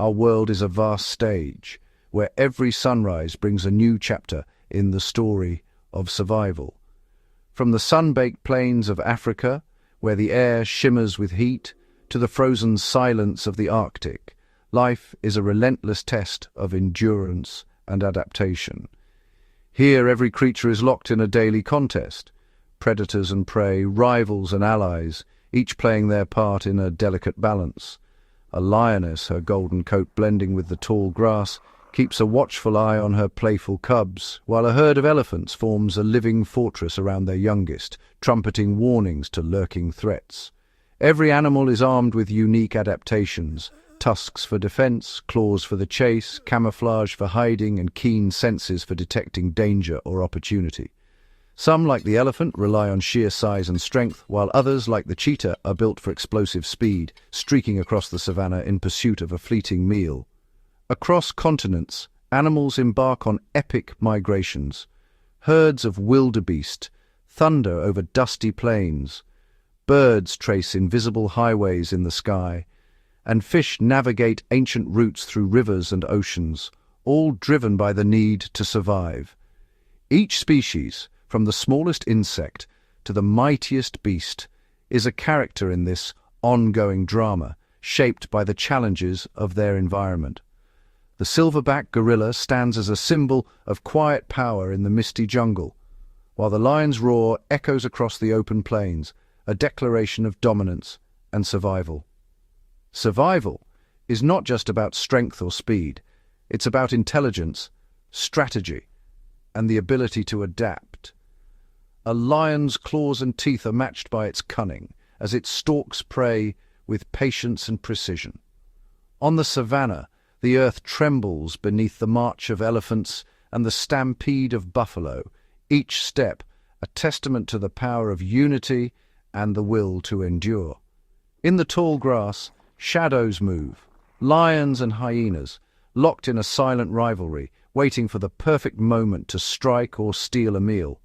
our world is a vast stage, where every sunrise brings a new chapter in the story of survival. From the sun-baked plains of Africa, where the air shimmers with heat, to the frozen silence of the Arctic, life is a relentless test of endurance and adaptation. Here every creature is locked in a daily contest, predators and prey, rivals and allies, each playing their part in a delicate balance. A lioness, her golden coat blending with the tall grass, keeps a watchful eye on her playful cubs, while a herd of elephants forms a living fortress around their youngest, trumpeting warnings to lurking threats. Every animal is armed with unique adaptations, tusks for defense, claws for the chase, camouflage for hiding, and keen senses for detecting danger or opportunity. Some, like the elephant, rely on sheer size and strength, while others, like the cheetah, are built for explosive speed, streaking across the savannah in pursuit of a fleeting meal. Across continents, animals embark on epic migrations. Herds of wildebeest thunder over dusty plains. Birds trace invisible highways in the sky, and fish navigate ancient routes through rivers and oceans, all driven by the need to survive. Each species, from the smallest insect to the mightiest beast, is a character in this ongoing drama, shaped by the challenges of their environment. The silverback gorilla stands as a symbol of quiet power in the misty jungle, while the lion's roar echoes across the open plains, a declaration of dominance and survival. Survival is not just about strength or speed, it's about intelligence, strategy, and the ability to adapt. A lion's claws and teeth are matched by its cunning, as it stalks prey with patience and precision. On the savannah, the earth trembles beneath the march of elephants and the stampede of buffalo, each step a testament to the power of unity and the will to endure. In the tall grass, shadows move, lions and hyenas, locked in a silent rivalry, waiting for the perfect moment to strike or steal a meal.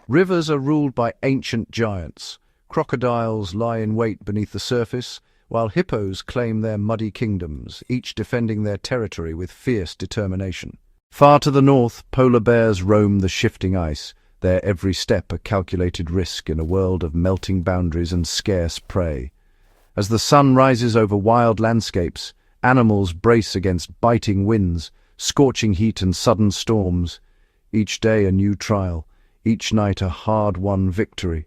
Rivers are ruled by ancient giants. Crocodiles lie in wait beneath the surface, while hippos claim their muddy kingdoms, each defending their territory with fierce determination. Far to the north, polar bears roam the shifting ice, their every step a calculated risk in a world of melting boundaries and scarce prey. As the sun rises over wild landscapes, animals brace against biting winds, scorching heat and sudden storms. Each day a new trial, each night a hard-won victory.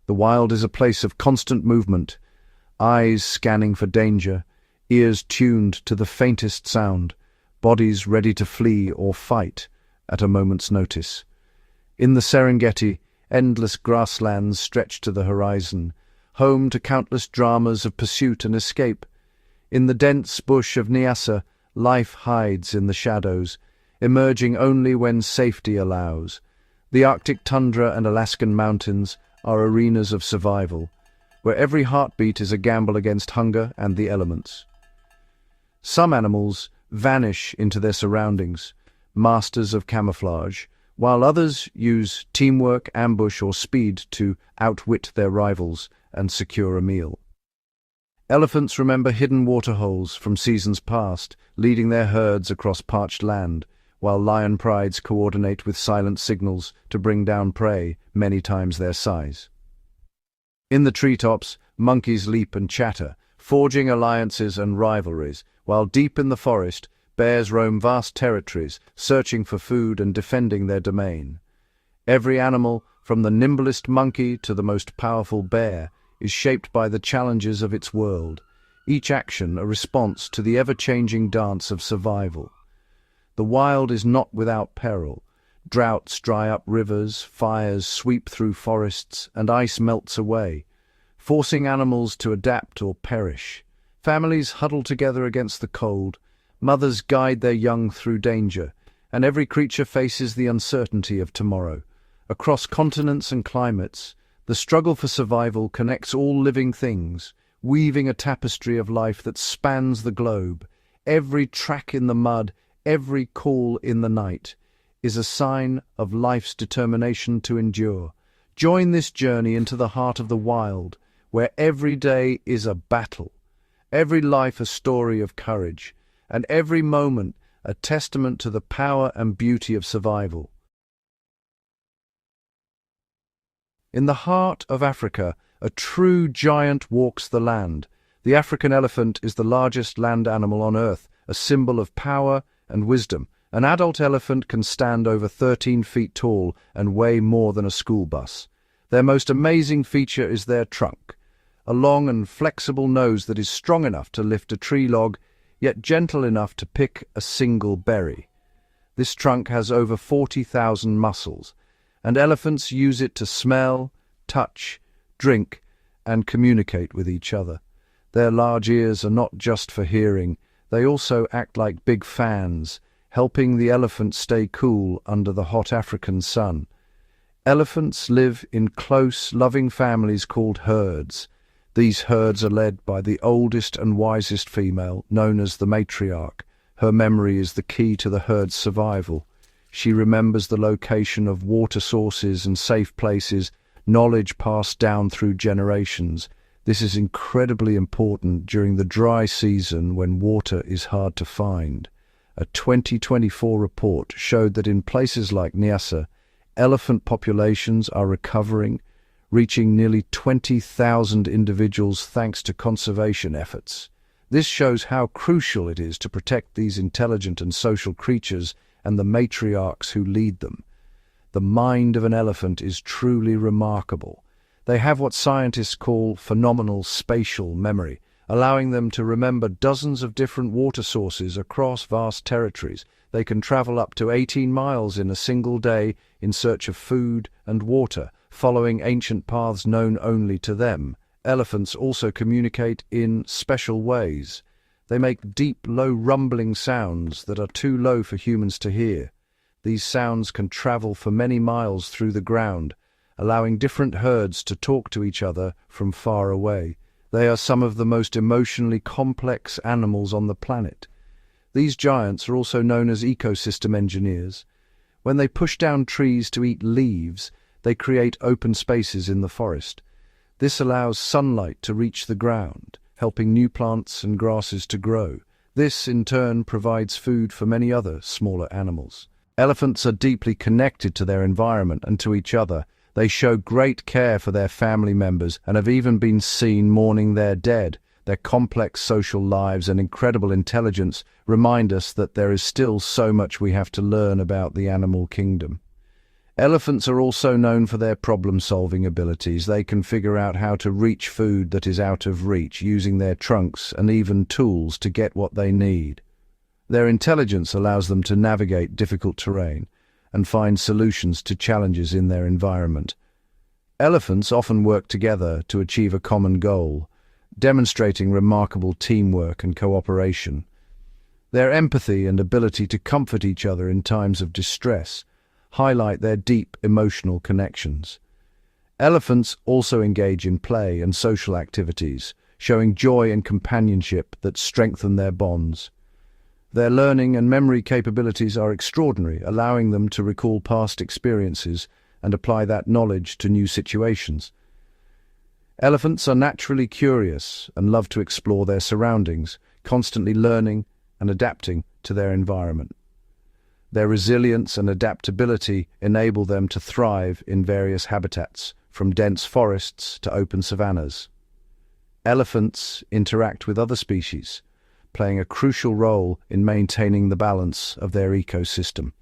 The wild is a place of constant movement, eyes scanning for danger, ears tuned to the faintest sound, bodies ready to flee or fight at a moment's notice. In the Serengeti, endless grasslands stretch to the horizon, home to countless dramas of pursuit and escape. In the dense bush of Nyasa, life hides in the shadows, emerging only when safety allows. The Arctic tundra and Alaskan mountains are arenas of survival, where every heartbeat is a gamble against hunger and the elements. Some animals vanish into their surroundings, masters of camouflage, while others use teamwork, ambush, or speed to outwit their rivals and secure a meal. Elephants remember hidden waterholes from seasons past, leading their herds across parched land, while lion prides coordinate with silent signals to bring down prey many times their size. In the treetops, monkeys leap and chatter, forging alliances and rivalries, while deep in the forest, bears roam vast territories, searching for food and defending their domain. Every animal, from the nimblest monkey to the most powerful bear, is shaped by the challenges of its world, each action a response to the ever-changing dance of survival. The wild is not without peril. Droughts dry up rivers, fires sweep through forests, and ice melts away, forcing animals to adapt or perish. Families huddle together against the cold, mothers guide their young through danger, and every creature faces the uncertainty of tomorrow. Across continents and climates, the struggle for survival connects all living things, weaving a tapestry of life that spans the globe. Every track in the mud, every call in the night, is a sign of life's determination to endure. Join this journey into the heart of the wild, where every day is a battle, every life a story of courage, and every moment a testament to the power and beauty of survival. In the heart of Africa, a true giant walks the land. The African elephant is the largest land animal on Earth, a symbol of power and wisdom. An adult elephant can stand over 13 feet tall and weigh more than a school bus. Their most amazing feature is their trunk, a long and flexible nose that is strong enough to lift a tree log, yet gentle enough to pick a single berry. This trunk has over 40,000 muscles, and elephants use it to smell, touch, drink, and communicate with each other. Their large ears are not just for hearing, they also act like big fans, helping the elephant stay cool under the hot African sun. Elephants live in close, loving families called herds. These herds are led by the oldest and wisest female, known as the matriarch. Her memory is the key to the herd's survival. She remembers the location of water sources and safe places, knowledge passed down through generations. This is incredibly important during the dry season when water is hard to find. A 2024 report showed that in places like Nyasa, elephant populations are recovering, reaching nearly 20,000 individuals thanks to conservation efforts. This shows how crucial it is to protect these intelligent and social creatures and the matriarchs who lead them. The mind of an elephant is truly remarkable. They have what scientists call phenomenal spatial memory, allowing them to remember dozens of different water sources across vast territories. They can travel up to 18 miles in a single day in search of food and water, following ancient paths known only to them. Elephants also communicate in special ways. They make deep, low rumbling sounds that are too low for humans to hear. These sounds can travel for many miles through the ground, allowing different herds to talk to each other from far away. They are some of the most emotionally complex animals on the planet. These giants are also known as ecosystem engineers. When they push down trees to eat leaves, they create open spaces in the forest. This allows sunlight to reach the ground, helping new plants and grasses to grow. This, in turn, provides food for many other smaller animals. Elephants are deeply connected to their environment and to each other. They show great care for their family members and have even been seen mourning their dead. Their complex social lives and incredible intelligence remind us that there is still so much we have to learn about the animal kingdom. Elephants are also known for their problem-solving abilities. They can figure out how to reach food that is out of reach, using their trunks and even tools to get what they need. Their intelligence allows them to navigate difficult terrain and find solutions to challenges in their environment. Elephants often work together to achieve a common goal, demonstrating remarkable teamwork and cooperation. Their empathy and ability to comfort each other in times of distress highlight their deep emotional connections. Elephants also engage in play and social activities, showing joy and companionship that strengthen their bonds. Their learning and memory capabilities are extraordinary, allowing them to recall past experiences and apply that knowledge to new situations. Elephants are naturally curious and love to explore their surroundings, constantly learning and adapting to their environment. Their resilience and adaptability enable them to thrive in various habitats, from dense forests to open savannas. Elephants interact with other species, playing a crucial role in maintaining the balance of their ecosystem.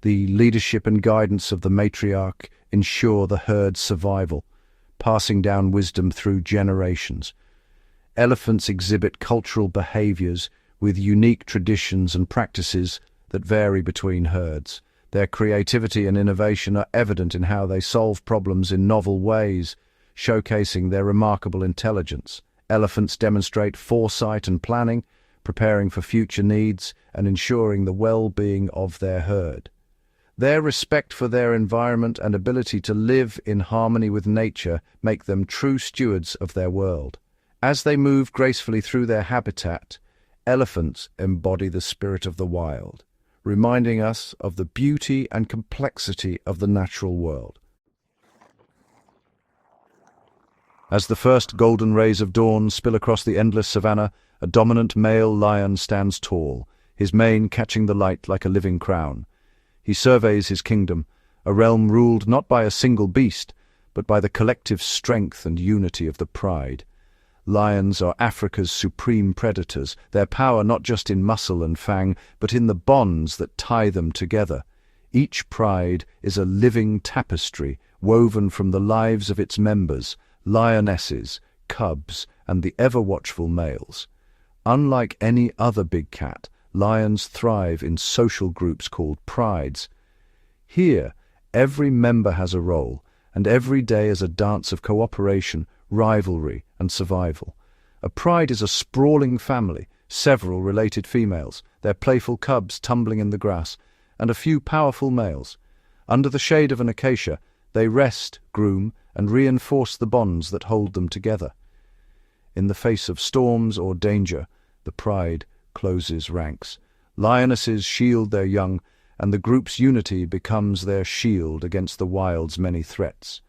The leadership and guidance of the matriarch ensure the herd's survival, passing down wisdom through generations. Elephants exhibit cultural behaviors with unique traditions and practices that vary between herds. Their creativity and innovation are evident in how they solve problems in novel ways, showcasing their remarkable intelligence. Elephants demonstrate foresight and planning, preparing for future needs and ensuring the well-being of their herd. Their respect for their environment and ability to live in harmony with nature make them true stewards of their world. As they move gracefully through their habitat, elephants embody the spirit of the wild, reminding us of the beauty and complexity of the natural world. As the first golden rays of dawn spill across the endless savanna, a dominant male lion stands tall, his mane catching the light like a living crown. He surveys his kingdom, a realm ruled not by a single beast, but by the collective strength and unity of the pride. Lions are Africa's supreme predators, their power not just in muscle and fang, but in the bonds that tie them together. Each pride is a living tapestry woven from the lives of its members, lionesses, cubs, and the ever-watchful males. Unlike any other big cat, lions thrive in social groups called prides. Here, every member has a role, and every day is a dance of cooperation, rivalry, and survival. A pride is a sprawling family, several related females, their playful cubs tumbling in the grass, and a few powerful males. Under the shade of an acacia, they rest, groom, and reinforce the bonds that hold them together. In the face of storms or danger, the pride closes ranks. Lionesses shield their young, and the group's unity becomes their shield against the wild's many threats.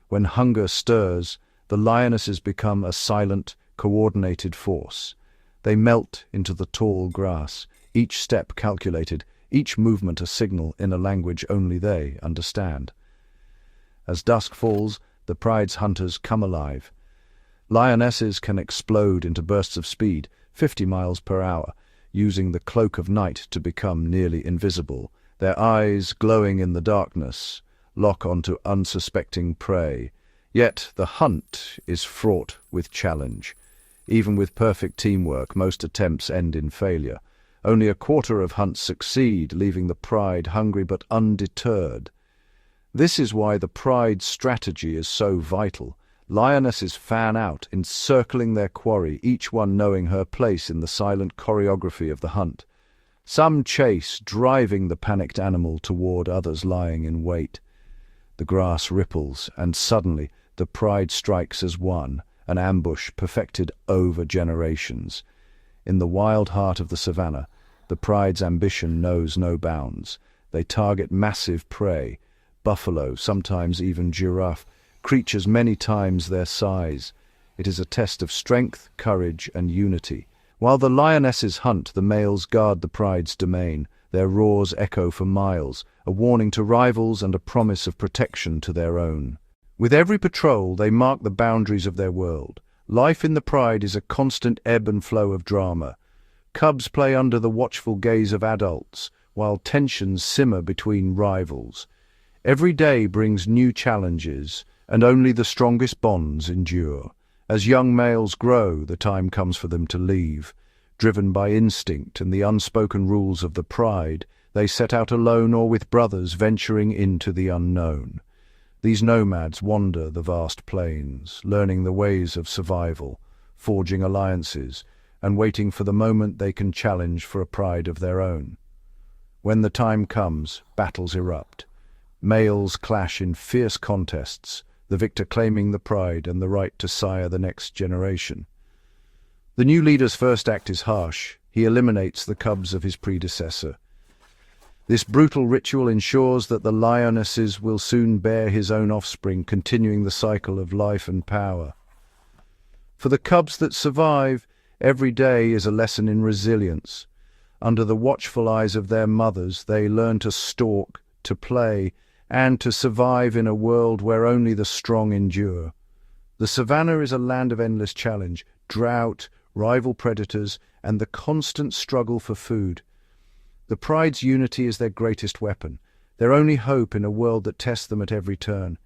When hunger stirs, the lionesses become a silent, coordinated force. They melt into the tall grass, each step calculated, each movement a signal in a language only they understand. As dusk falls, the pride's hunters come alive. Lionesses can explode into bursts of speed, 50 miles per hour, using the cloak of night to become nearly invisible. Their eyes, glowing in the darkness, lock onto unsuspecting prey. Yet the hunt is fraught with challenge. Even with perfect teamwork, most attempts end in failure. Only a quarter of hunts succeed, leaving the pride hungry but undeterred. This is why the pride's strategy is so vital. Lionesses fan out, encircling their quarry, each one knowing her place in the silent choreography of the hunt. Some chase, driving the panicked animal toward others lying in wait. The grass ripples, and suddenly the pride strikes as one, an ambush perfected over generations. In the wild heart of the savannah, the pride's ambition knows no bounds. They target massive prey, buffalo, sometimes even giraffe, creatures many times their size. It is a test of strength, courage, and unity. While the lionesses hunt, the males guard the pride's domain. Their roars echo for miles, a warning to rivals and a promise of protection to their own. With every patrol, they mark the boundaries of their world. Life in the pride is a constant ebb and flow of drama. Cubs play under the watchful gaze of adults, while tensions simmer between rivals. Every day brings new challenges, and only the strongest bonds endure. As young males grow, the time comes for them to leave. Driven by instinct and the unspoken rules of the pride, they set out alone or with brothers, venturing into the unknown. These nomads wander the vast plains, learning the ways of survival, forging alliances, and waiting for the moment they can challenge for a pride of their own. When the time comes, battles erupt. Males clash in fierce contests, the victor claiming the pride and the right to sire the next generation. The new leader's first act is harsh. He eliminates the cubs of his predecessor. This brutal ritual ensures that the lionesses will soon bear his own offspring, continuing the cycle of life and power. For the cubs that survive, every day is a lesson in resilience. Under the watchful eyes of their mothers, they learn to stalk, to play, and to survive in a world where only the strong endure. The savannah is a land of endless challenge, drought, rival predators, and the constant struggle for food. The pride's unity is their greatest weapon, their only hope in a world that tests them at every turn.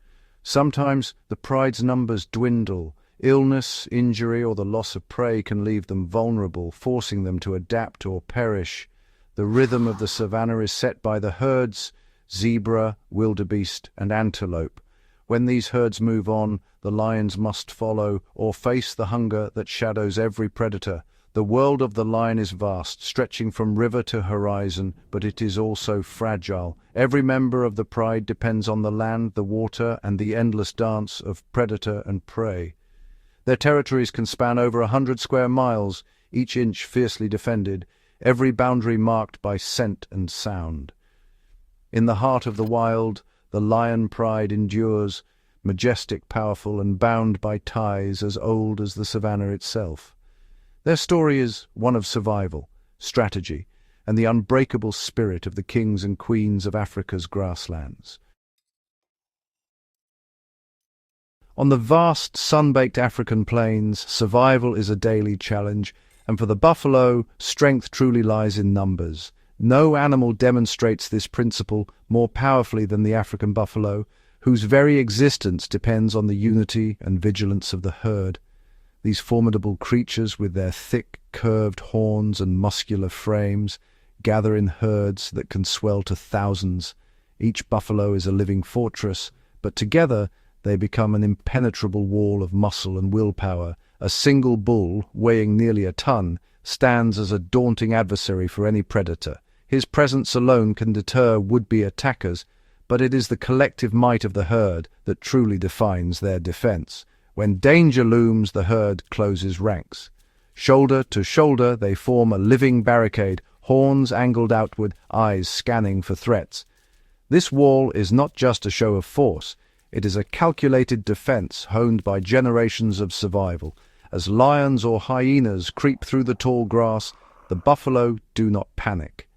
Sometimes the pride's numbers dwindle. Illness, injury, or the loss of prey can leave them vulnerable, forcing them to adapt or perish. The rhythm of the savannah is set by the herds, zebra, wildebeest, and antelope. When these herds move on, the lions must follow or face the hunger that shadows every predator. The world of the lion is vast, stretching from river to horizon, but it is also fragile. Every member of the pride depends on the land, the water, and the endless dance of predator and prey. Their territories can span over 100 square miles, each inch fiercely defended, every boundary marked by scent and sound. In the heart of the wild, the lion pride endures, majestic, powerful, and bound by ties as old as the savannah itself. Their story is one of survival, strategy, and the unbreakable spirit of the kings and queens of Africa's grasslands. On the vast, sun-baked African plains, survival is a daily challenge, and for the buffalo, strength truly lies in numbers. No animal demonstrates this principle more powerfully than the African buffalo, whose very existence depends on the unity and vigilance of the herd. These formidable creatures, with their thick, curved horns and muscular frames, gather in herds that can swell to thousands. Each buffalo is a living fortress, but together they become an impenetrable wall of muscle and willpower. A single bull, weighing nearly a ton, stands as a daunting adversary for any predator. His presence alone can deter would-be attackers, but it is the collective might of the herd that truly defines their defense. When danger looms, the herd closes ranks. Shoulder to shoulder, they form a living barricade, horns angled outward, eyes scanning for threats. This wall is not just a show of force, it is a calculated defense honed by generations of survival. As lions or hyenas creep through the tall grass, the buffalo do not panic.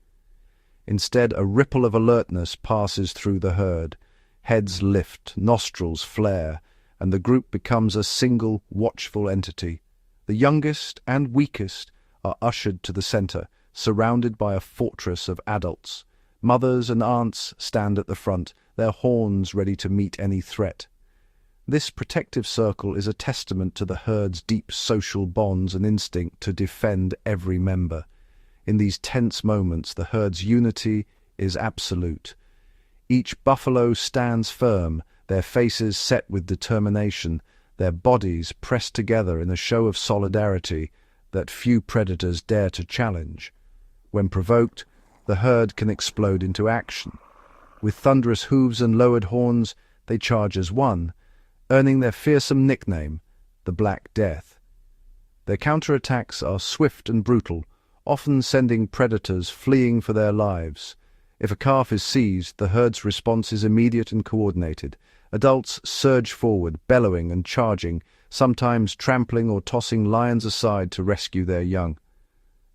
Instead, a ripple of alertness passes through the herd. Heads lift, nostrils flare, and the group becomes a single, watchful entity. The youngest and weakest are ushered to the center, surrounded by a fortress of adults. Mothers and aunts stand at the front, their horns ready to meet any threat. This protective circle is a testament to the herd's deep social bonds and instinct to defend every member. In these tense moments, the herd's unity is absolute. Each buffalo stands firm, their faces set with determination, their bodies pressed together in a show of solidarity that few predators dare to challenge. When provoked, the herd can explode into action. With thunderous hooves and lowered horns, they charge as one, earning their fearsome nickname, the Black Death. Their counterattacks are swift and brutal, often sending predators fleeing for their lives. If a calf is seized, the herd's response is immediate and coordinated. Adults surge forward, bellowing and charging, sometimes trampling or tossing lions aside to rescue their young.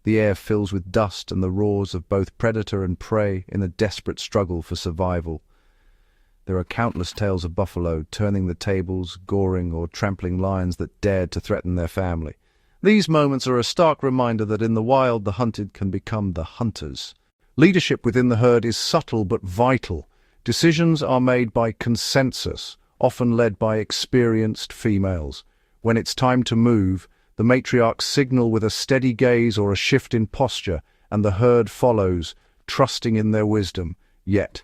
The air fills with dust and the roars of both predator and prey in a desperate struggle for survival. There are countless tales of buffalo turning the tables, goring or trampling lions that dared to threaten their family. These moments are a stark reminder that in the wild the hunted can become the hunters. Leadership within the herd is subtle but vital. Decisions are made by consensus, often led by experienced females. When it's time to move, the matriarchs signal with a steady gaze or a shift in posture, and the herd follows, trusting in their wisdom. Yet,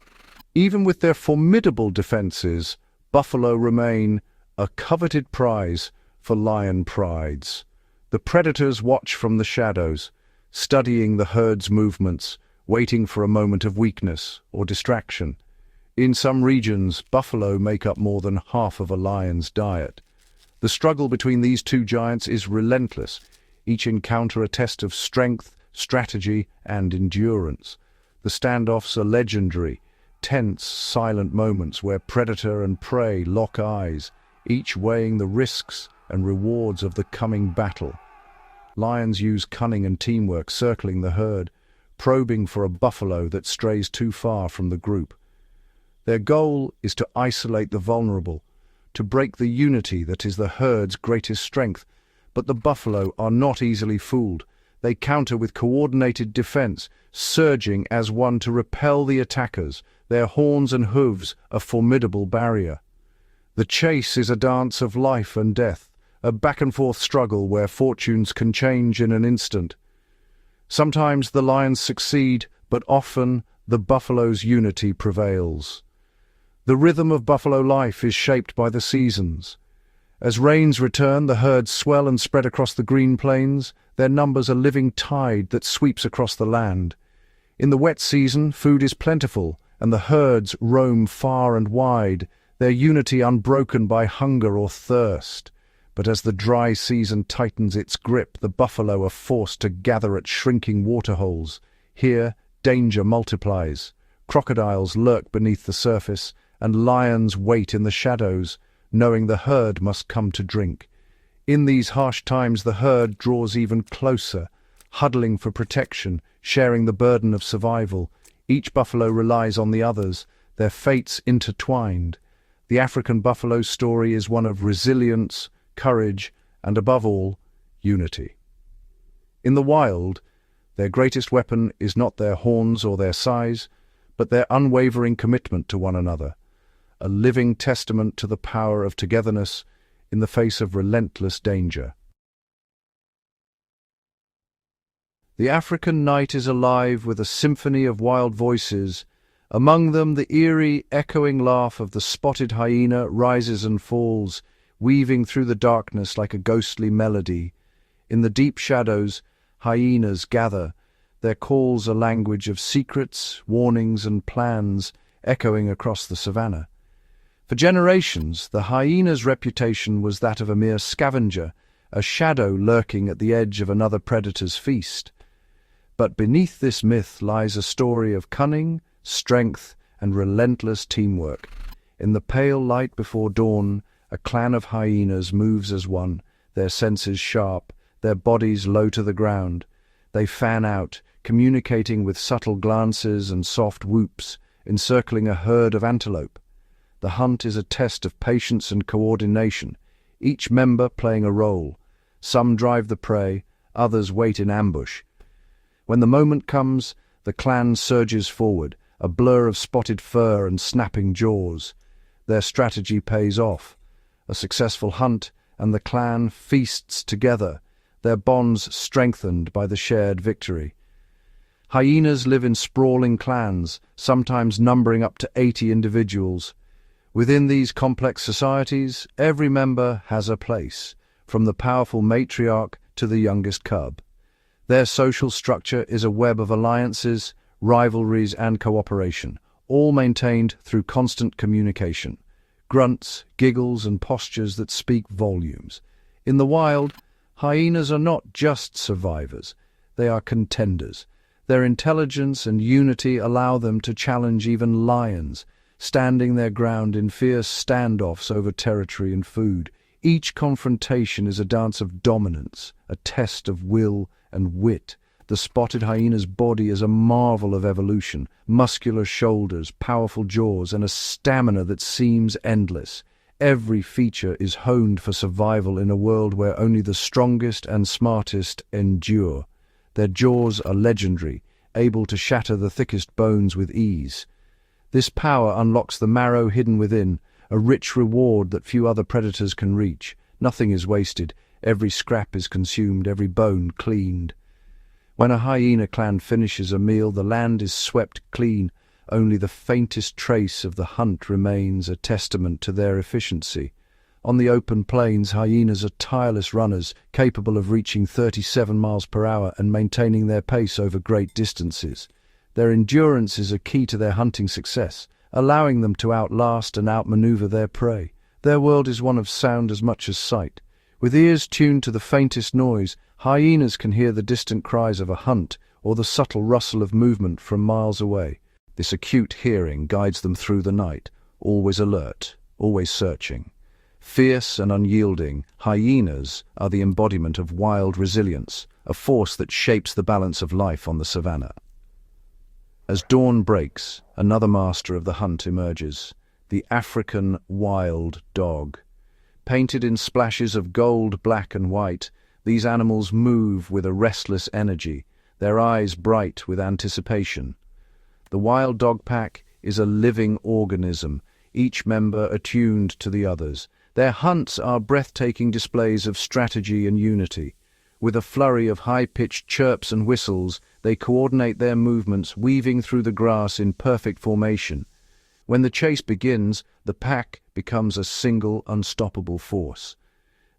even with their formidable defenses, buffalo remain a coveted prize for lion prides. The predators watch from the shadows, studying the herd's movements, waiting for a moment of weakness or distraction. In some regions, buffalo make up more than half of a lion's diet. The struggle between these two giants is relentless, each encounter a test of strength, strategy, and endurance. The standoffs are legendary, tense, silent moments where predator and prey lock eyes, each weighing the risks and rewards of the coming battle. Lions use cunning and teamwork, circling the herd, probing for a buffalo that strays too far from the group. Their goal is to isolate the vulnerable, to break the unity that is the herd's greatest strength. But the buffalo are not easily fooled. They counter with coordinated defense, surging as one to repel the attackers, their horns and hooves a formidable barrier. The chase is a dance of life and death, a back-and-forth struggle where fortunes can change in an instant. Sometimes the lions succeed, but often the buffalo's unity prevails. The rhythm of buffalo life is shaped by the seasons. As rains return, the herds swell and spread across the green plains, their numbers a living tide that sweeps across the land. In the wet season, food is plentiful, and the herds roam far and wide, their unity unbroken by hunger or thirst. But as the dry season tightens its grip, the buffalo are forced to gather at shrinking waterholes. Here, danger multiplies. Crocodiles lurk beneath the surface, and lions wait in the shadows. knowing the herd must come to drink. In these harsh times, the herd draws even closer, huddling for protection, sharing the burden of survival. Each buffalo relies on the others, their fates intertwined. The African buffalo's story is one of resilience, courage, and above all, unity. In the wild, their greatest weapon is not their horns or their size, but their unwavering commitment to one another, a living testament to the power of togetherness in the face of relentless danger. The African night is alive with a symphony of wild voices. Among them, the eerie, echoing laugh of the spotted hyena rises and falls, weaving through the darkness like a ghostly melody. In the deep shadows, hyenas gather, their calls a language of secrets, warnings, and plans, echoing across the savannah. For generations, the hyena's reputation was that of a mere scavenger, a shadow lurking at the edge of another predator's feast. But beneath this myth lies a story of cunning, strength, and relentless teamwork. In the pale light before dawn, a clan of hyenas moves as one, their senses sharp, their bodies low to the ground. They fan out, communicating with subtle glances and soft whoops, encircling a herd of antelope. The hunt is a test of patience and coordination, each member playing a role. Some drive the prey, others wait in ambush. When the moment comes, the clan surges forward, a blur of spotted fur and snapping jaws. Their strategy pays off. A successful hunt, and the clan feasts together, their bonds strengthened by the shared victory. Hyenas live in sprawling clans, sometimes numbering up to 80 individuals. Within these complex societies, every member has a place, from the powerful matriarch to the youngest cub. Their social structure is a web of alliances, rivalries, and cooperation, all maintained through constant communication. Grunts, giggles, and postures that speak volumes. In the wild, hyenas are not just survivors, they are contenders. Their intelligence and unity allow them to challenge even lions, standing their ground in fierce standoffs over territory and food. Each confrontation is a dance of dominance, a test of will and wit. The spotted hyena's body is a marvel of evolution, muscular shoulders, powerful jaws, and a stamina that seems endless. Every feature is honed for survival in a world where only the strongest and smartest endure. Their jaws are legendary, able to shatter the thickest bones with ease. This power unlocks the marrow hidden within, a rich reward that few other predators can reach. Nothing is wasted, every scrap is consumed, every bone cleaned. When a hyena clan finishes a meal, the land is swept clean. Only the faintest trace of the hunt remains, a testament to their efficiency. On the open plains, hyenas are tireless runners, capable of reaching 37 miles per hour and maintaining their pace over great distances. Their endurance is a key to their hunting success, allowing them to outlast and outmaneuver their prey. Their world is one of sound as much as sight. With ears tuned to the faintest noise, hyenas can hear the distant cries of a hunt or the subtle rustle of movement from miles away. This acute hearing guides them through the night, always alert, always searching. Fierce and unyielding, hyenas are the embodiment of wild resilience, a force that shapes the balance of life on the savannah. As dawn breaks, another master of the hunt emerges, the African wild dog. Painted in splashes of gold, black, and white, these animals move with a restless energy, their eyes bright with anticipation. The wild dog pack is a living organism, each member attuned to the others. Their hunts are breathtaking displays of strategy and unity. With a flurry of high-pitched chirps and whistles, they coordinate their movements, weaving through the grass in perfect formation. When the chase begins, the pack becomes a single, unstoppable force.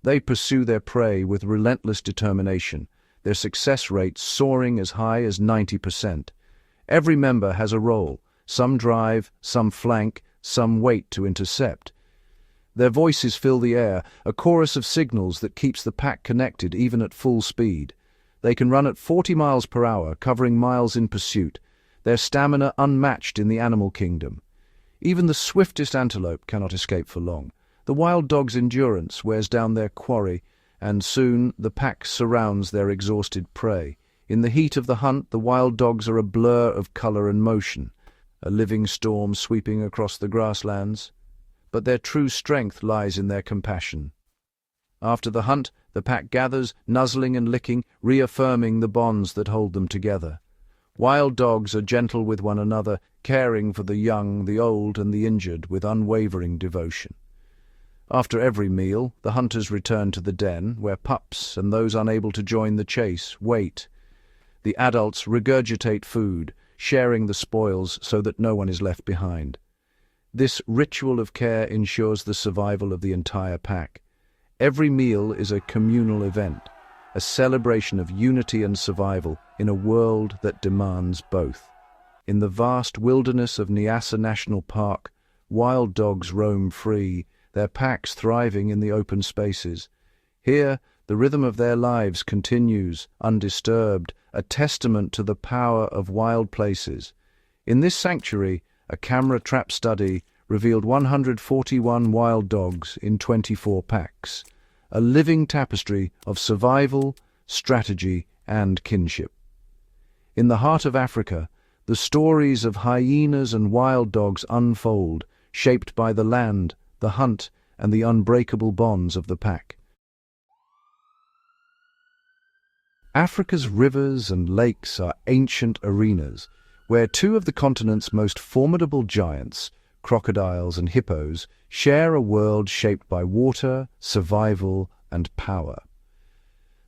They pursue their prey with relentless determination, their success rate soaring as high as 90%. Every member has a role. Some drive, some flank, some wait to intercept. Their voices fill the air, a chorus of signals that keeps the pack connected even at full speed. They can run at 40 miles per hour, covering miles in pursuit, their stamina unmatched in the animal kingdom. Even the swiftest antelope cannot escape for long. The wild dog's endurance wears down their quarry, and soon the pack surrounds their exhausted prey. In the heat of the hunt, the wild dogs are a blur of colour and motion, a living storm sweeping across the grasslands. But their true strength lies in their compassion. After the hunt, the pack gathers, nuzzling and licking, reaffirming the bonds that hold them together. Wild dogs are gentle with one another, caring for the young, the old, and the injured with unwavering devotion. After every meal, the hunters return to the den, where pups and those unable to join the chase wait. The adults regurgitate food, sharing the spoils so that no one is left behind. This ritual of care ensures the survival of the entire pack. Every meal is a communal event, a celebration of unity and survival in a world that demands both. In the vast wilderness of Nyasa National Park, wild dogs roam free, their packs thriving in the open spaces. Here, the rhythm of their lives continues, undisturbed, a testament to the power of wild places. In this sanctuary, a camera-trap study revealed 141 wild dogs in 24 packs, a living tapestry of survival, strategy, and kinship. In the heart of Africa, the stories of hyenas and wild dogs unfold, shaped by the land, the hunt, and the unbreakable bonds of the pack. Africa's rivers and lakes are ancient arenas, where two of the continent's most formidable giants, crocodiles and hippos, share a world shaped by water, survival, and power.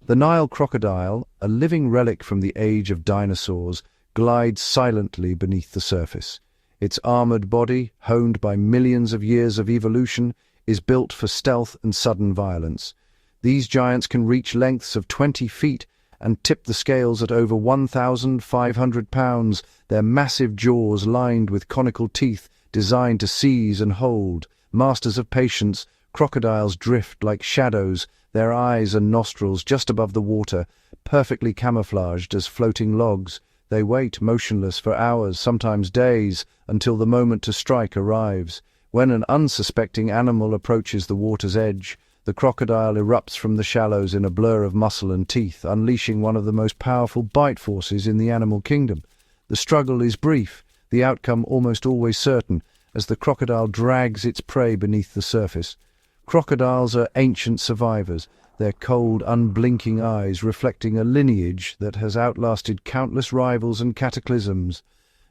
The Nile crocodile, a living relic from the age of dinosaurs, glides silently beneath the surface. Its armored body, honed by millions of years of evolution, is built for stealth and sudden violence. These giants can reach lengths of 20 feet and tip the scales at over 1,500 pounds, their massive jaws lined with conical teeth designed to seize and hold. Masters of patience, crocodiles drift like shadows, their eyes and nostrils just above the water, perfectly camouflaged as floating logs. They wait motionless for hours, sometimes days, until the moment to strike arrives. When an unsuspecting animal approaches the water's edge, the crocodile erupts from the shallows in a blur of muscle and teeth, unleashing one of the most powerful bite forces in the animal kingdom. The struggle is brief, the outcome almost always certain, as the crocodile drags its prey beneath the surface. Crocodiles are ancient survivors, their cold, unblinking eyes reflecting a lineage that has outlasted countless rivals and cataclysms.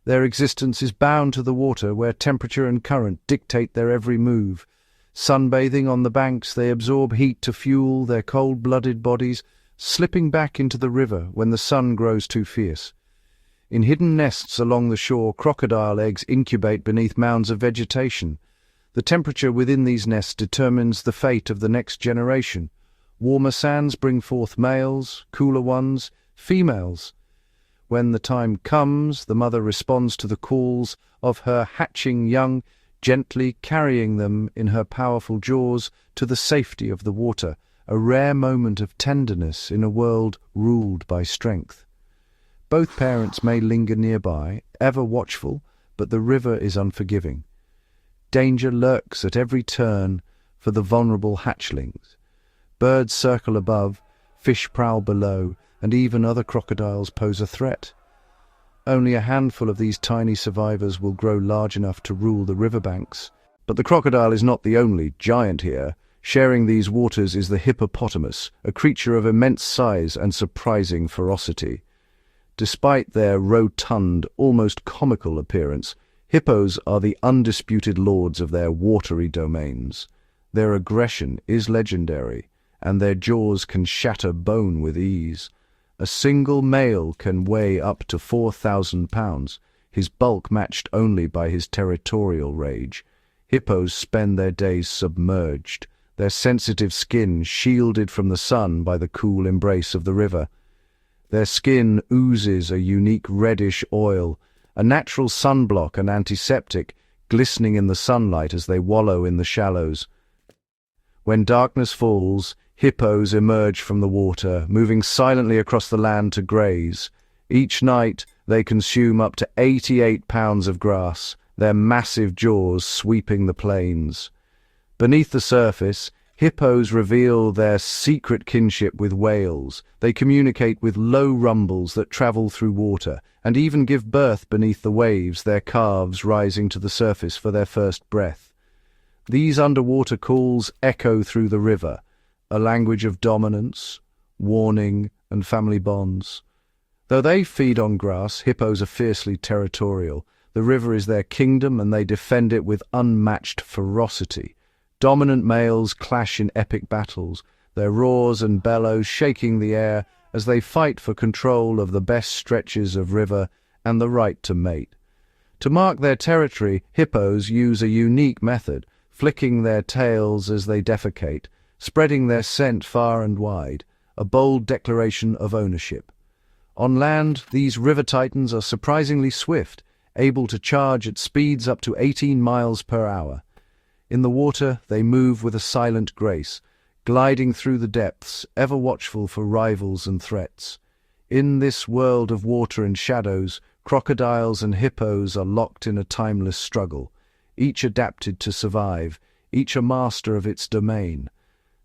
Their existence is bound to the water, where temperature and current dictate their every move. Sunbathing on the banks, they absorb heat to fuel their cold-blooded bodies, slipping back into the river when the sun grows too fierce. In hidden nests along the shore, crocodile eggs incubate beneath mounds of vegetation. The temperature within these nests determines the fate of the next generation. Warmer sands bring forth males, cooler ones, females. When the time comes, the mother responds to the calls of her hatching young, gently carrying them in her powerful jaws to the safety of the water, a rare moment of tenderness in a world ruled by strength. Both parents may linger nearby, ever watchful, but the river is unforgiving. Danger lurks at every turn for the vulnerable hatchlings. Birds circle above, fish prowl below, and even other crocodiles pose a threat. Only a handful of these tiny survivors will grow large enough to rule the riverbanks. But the crocodile is not the only giant here. Sharing these waters is the hippopotamus, a creature of immense size and surprising ferocity. Despite their rotund, almost comical appearance, hippos are the undisputed lords of their watery domains. Their aggression is legendary, and their jaws can shatter bone with ease. A single male can weigh up to 4,000 pounds, his bulk matched only by his territorial rage. Hippos spend their days submerged, their sensitive skin shielded from the sun by the cool embrace of the river. Their skin oozes a unique reddish oil, a natural sunblock and antiseptic, glistening in the sunlight as they wallow in the shallows. When darkness falls, hippos emerge from the water, moving silently across the land to graze. Each night, they consume up to 88 pounds of grass, their massive jaws sweeping the plains. Beneath the surface, hippos reveal their secret kinship with whales. They communicate with low rumbles that travel through water, and even give birth beneath the waves, their calves rising to the surface for their first breath. These underwater calls echo through the river, a language of dominance, warning, and family bonds. Though they feed on grass, hippos are fiercely territorial. The river is their kingdom, and they defend it with unmatched ferocity. Dominant males clash in epic battles, their roars and bellows shaking the air as they fight for control of the best stretches of river and the right to mate. To mark their territory, hippos use a unique method, flicking their tails as they defecate, spreading their scent far and wide, a bold declaration of ownership. On land, these river titans are surprisingly swift, able to charge at speeds up to 18 miles per hour. In the water, they move with a silent grace, gliding through the depths, ever watchful for rivals and threats. In this world of water and shadows, crocodiles and hippos are locked in a timeless struggle, each adapted to survive, each a master of its domain.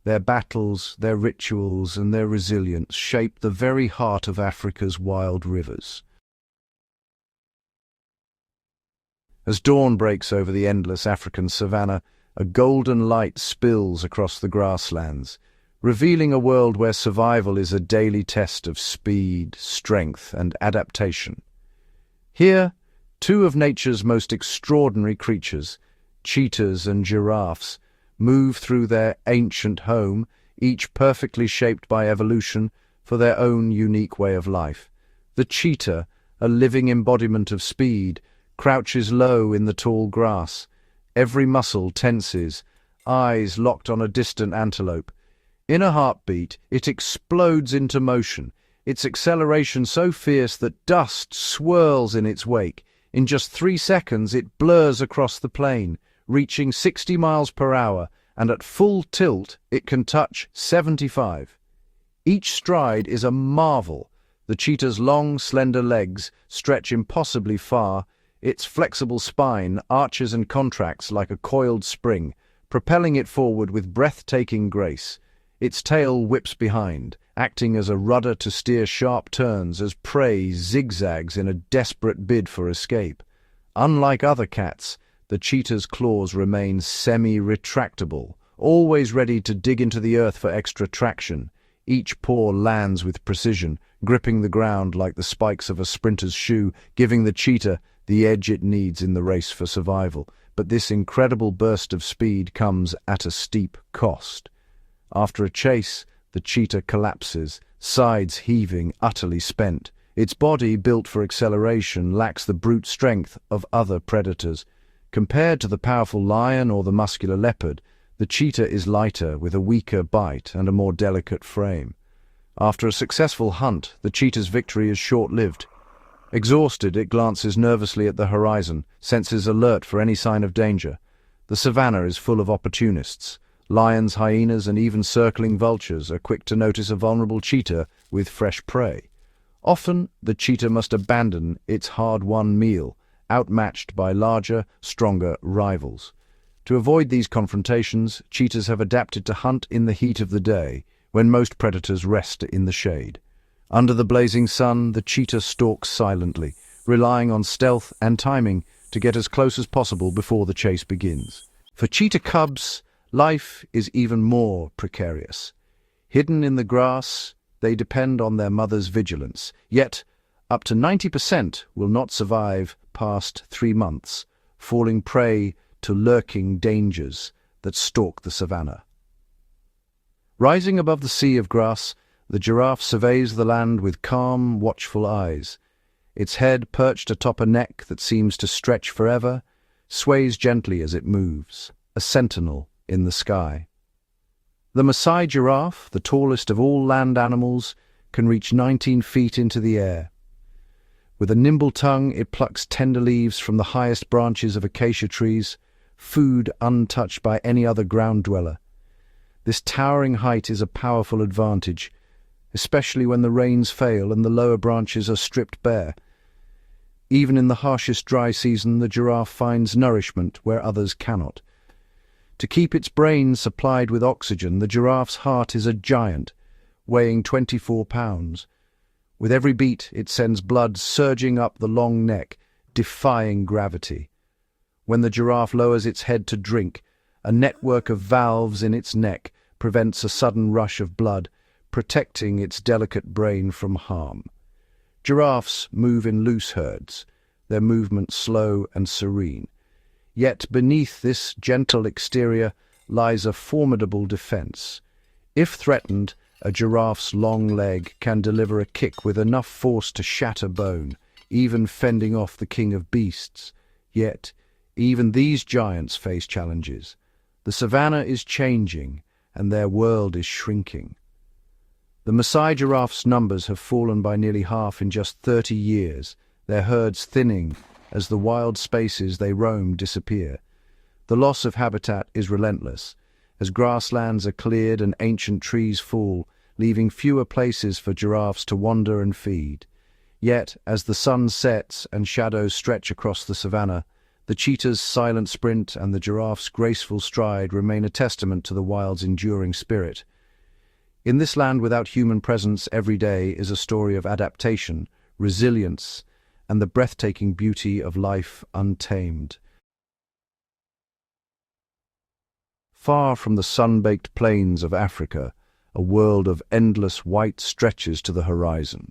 Their battles, their rituals, and their resilience shape the very heart of Africa's wild rivers. As dawn breaks over the endless African savanna, a golden light spills across the grasslands, revealing a world where survival is a daily test of speed, strength, and adaptation. Here, two of nature's most extraordinary creatures, cheetahs and giraffes, move through their ancient home, each perfectly shaped by evolution for their own unique way of life. The cheetah, a living embodiment of speed, crouches low in the tall grass. Every muscle tenses, eyes locked on a distant antelope. In a heartbeat, it explodes into motion, its acceleration so fierce that dust swirls in its wake. In just 3 seconds, it blurs across the plain, reaching 60 miles per hour, and at full tilt, it can touch 75. Each stride is a marvel. The cheetah's long, slender legs stretch impossibly far. Its flexible spine arches and contracts like a coiled spring, propelling it forward with breathtaking grace. Its tail whips behind, acting as a rudder to steer sharp turns as prey zigzags in a desperate bid for escape. Unlike other cats, the cheetah's claws remain semi-retractable, always ready to dig into the earth for extra traction. Each paw lands with precision, gripping the ground like the spikes of a sprinter's shoe, giving the cheetah the edge it needs in the race for survival. But this incredible burst of speed comes at a steep cost. After a chase, the cheetah collapses, sides heaving, utterly spent. Its body, built for acceleration, lacks the brute strength of other predators. Compared to the powerful lion or the muscular leopard, the cheetah is lighter, with a weaker bite and a more delicate frame. After a successful hunt, the cheetah's victory is short-lived. Exhausted, it glances nervously at the horizon, senses alert for any sign of danger. The savannah is full of opportunists. Lions, hyenas, and even circling vultures are quick to notice a vulnerable cheetah with fresh prey. Often, the cheetah must abandon its hard-won meal, outmatched by larger, stronger rivals. To avoid these confrontations, cheetahs have adapted to hunt in the heat of the day, when most predators rest in the shade. Under the blazing sun, the cheetah stalks silently, relying on stealth and timing to get as close as possible before the chase begins. For cheetah cubs, life is even more precarious. Hidden in the grass, they depend on their mother's vigilance, yet up to 90% will not survive past 3 months, falling prey to lurking dangers that stalk the savannah. Rising above the sea of grass, the giraffe surveys the land with calm, watchful eyes. Its head, perched atop a neck that seems to stretch forever, sways gently as it moves, a sentinel in the sky. The Maasai giraffe, the tallest of all land animals, can reach 19 feet into the air. With a nimble tongue, it plucks tender leaves from the highest branches of acacia trees, food untouched by any other ground dweller. This towering height is a powerful advantage, especially when the rains fail and the lower branches are stripped bare. Even in the harshest dry season, the giraffe finds nourishment where others cannot. To keep its brain supplied with oxygen, the giraffe's heart is a giant, weighing 24 pounds. With every beat, it sends blood surging up the long neck, defying gravity. When the giraffe lowers its head to drink, a network of valves in its neck prevents a sudden rush of blood, protecting its delicate brain from harm. Giraffes move in loose herds, their movement slow and serene. Yet beneath this gentle exterior lies a formidable defense. If threatened, a giraffe's long leg can deliver a kick with enough force to shatter bone, even fending off the king of beasts. Yet, even these giants face challenges. The savannah is changing, and their world is shrinking. The Maasai giraffes' numbers have fallen by nearly half in just 30 years, their herds thinning as the wild spaces they roam disappear. The loss of habitat is relentless, as grasslands are cleared and ancient trees fall, leaving fewer places for giraffes to wander and feed. Yet, as the sun sets and shadows stretch across the savannah, the cheetah's silent sprint and the giraffe's graceful stride remain a testament to the wild's enduring spirit. In this land without human presence, every day is a story of adaptation, resilience, and the breathtaking beauty of life untamed. Far from the sun-baked plains of Africa, a world of endless white stretches to the horizon.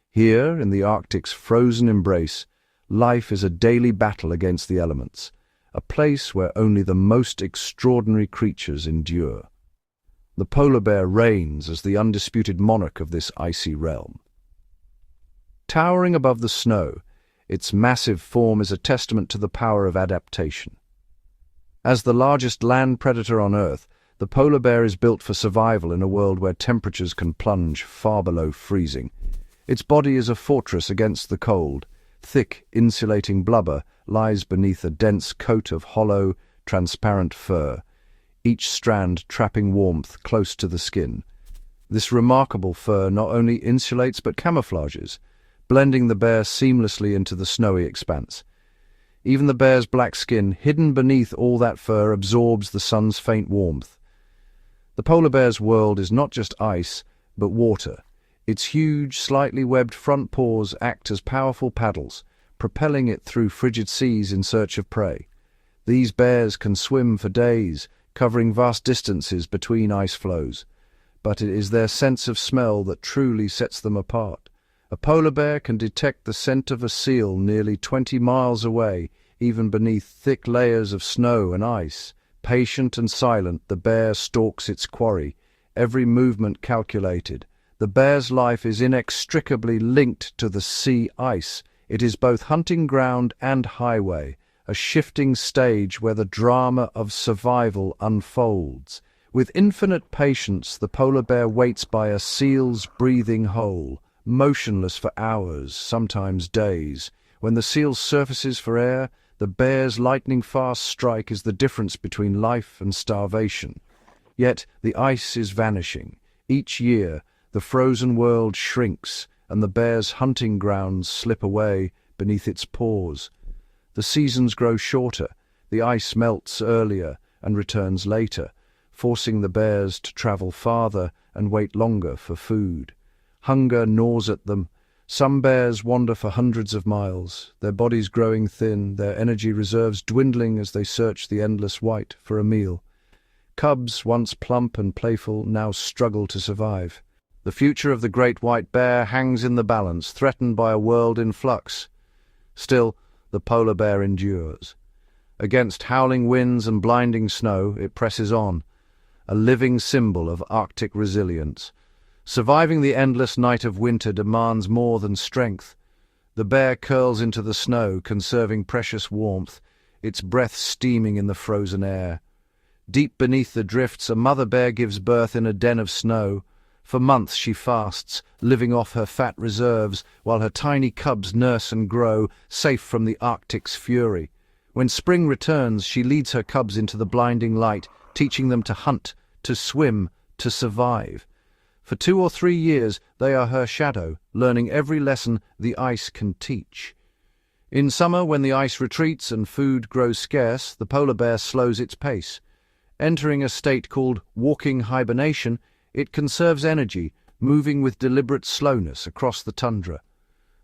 Here, in the Arctic's frozen embrace, life is a daily battle against the elements, a place where only the most extraordinary creatures endure. The polar bear reigns as the undisputed monarch of this icy realm. Towering above the snow, its massive form is a testament to the power of adaptation. As the largest land predator on Earth, the polar bear is built for survival in a world where temperatures can plunge far below freezing. Its body is a fortress against the cold. Thick, insulating blubber lies beneath a dense coat of hollow, transparent fur, each strand trapping warmth close to the skin. This remarkable fur not only insulates but camouflages, blending the bear seamlessly into the snowy expanse. Even the bear's black skin, hidden beneath all that fur, absorbs the sun's faint warmth. The polar bear's world is not just ice, but water. Its huge, slightly webbed front paws act as powerful paddles, propelling it through frigid seas in search of prey. These bears can swim for days, covering vast distances between ice floes. But it is their sense of smell that truly sets them apart. A polar bear can detect the scent of a seal nearly 20 miles away, even beneath thick layers of snow and ice. Patient and silent, the bear stalks its quarry, every movement calculated. The bear's life is inextricably linked to the sea ice. It is both hunting ground and highway, a shifting stage where the drama of survival unfolds. With infinite patience, the polar bear waits by a seal's breathing hole, motionless for hours, sometimes days. When the seal surfaces for air, the bear's lightning-fast strike is the difference between life and starvation. Yet the ice is vanishing. Each year, the frozen world shrinks, and the bear's hunting grounds slip away beneath its paws. The seasons grow shorter, the ice melts earlier and returns later, forcing the bears to travel farther and wait longer for food. Hunger gnaws at them. Some bears wander for hundreds of miles, their bodies growing thin, their energy reserves dwindling as they search the endless white for a meal. Cubs, once plump and playful, now struggle to survive. The future of the great white bear hangs in the balance, threatened by a world in flux. Still, the polar bear endures. Against howling winds and blinding snow, it presses on, a living symbol of Arctic resilience. Surviving the endless night of winter demands more than strength. The bear curls into the snow, conserving precious warmth, its breath steaming in the frozen air. Deep beneath the drifts, a mother bear gives birth in a den of snow. For months she fasts, living off her fat reserves, while her tiny cubs nurse and grow, safe from the Arctic's fury. When spring returns, she leads her cubs into the blinding light, teaching them to hunt, to swim, to survive. For 2 or 3 years, they are her shadow, learning every lesson the ice can teach. In summer, when the ice retreats and food grows scarce, the polar bear slows its pace. Entering a state called walking hibernation, it conserves energy, moving with deliberate slowness across the tundra.